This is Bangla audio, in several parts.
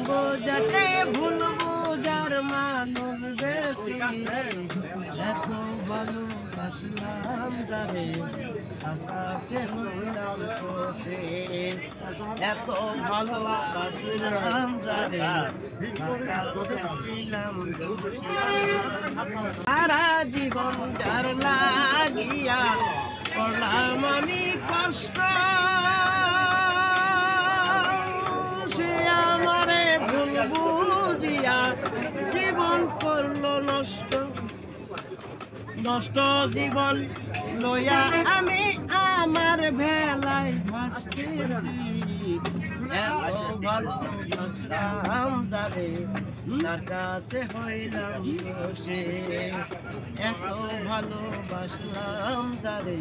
বোঝাতে ভুল বোঝার মানুষ বেশি এত ভালোবাসলাম যারে আকাশে হইলাম তোকে এত ভালোবাসলাম যারে আকাশে হইলাম সারা জীবন যার লাগিয়া করলাম আমি কষ্ট সে আমারে ভুল বুঝিয়া জীবন করলো নষ্ট নষ্ট জীবন লইয়া আমি আমার ভেলায় ভাসতেছি এত ভালোবাসলাম যারে তার কাছে হইলাম বসে এত ভালোবাসলাম যারে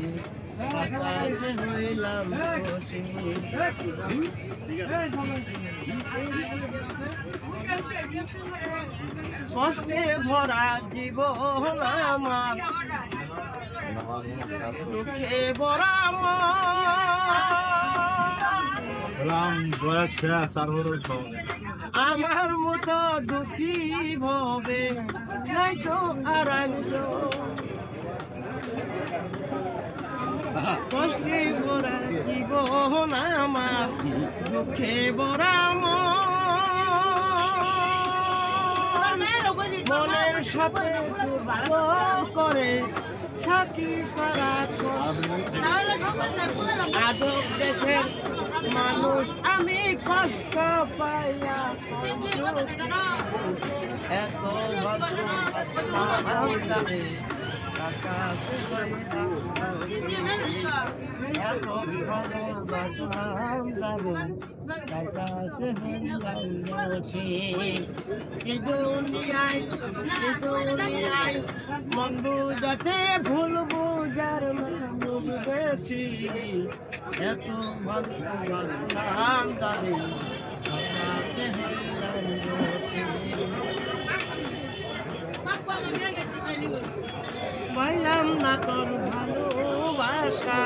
তার কাছে হইলাম বসে কষ্টে ভরা জীবন আমার দুঃখে ভরা আমার মতো দুঃখী ভবে নাই তো আর কষ্টে ভরা জীবন আমার দুঃখে ভরা মনের সাথে করে থাকি পারা আদব দেখে মানুষ আমি কষ্ট পাইয়া এত ভালো জানে আকাশে এত ভালোবাসলাম যাবে আকাশে এই দুনিয়ায় মন বুঝাতে ভুল বুঝার মানুষ বেশি এত ভালোবাসলাম যাবে আকাশে পাইলাম না তোর ভালোবাসা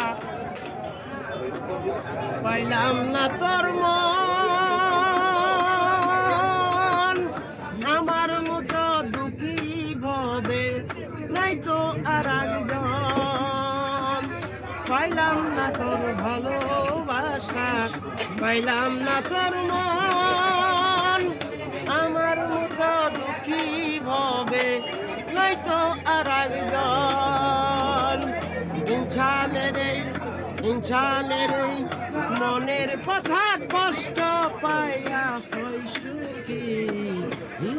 পাইলাম না তোর মন আমার মতো দুঃখী ভবে নাই তো আর একজন পাইলাম না তোর ভালোবাসা পাইলাম না তোর মন আমার মতো দুঃখী ভবে নাই তো আর একজন ইনসানের মনের কথা কষ্ট পাইয়া হই সুখী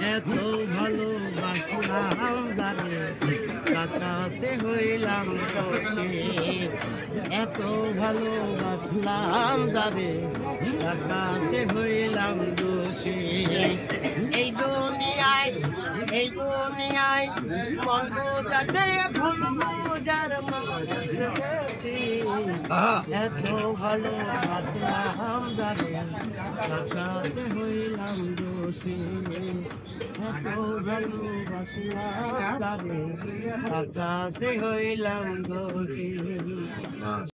এত ভালোবাসলাম জানে কাছে হইলাম তোকে এত ভালোবাসলাম যাবে কাছে হইলাম দোষী এই দুনিয়ায় মন বুঝাতে ভুল বুঝার মানুষ এত ভালোবাসলাম যাবে কাছে হইলাম দোষী এত ভালোবাসলাম যাবে কাছে হইলাম দোষী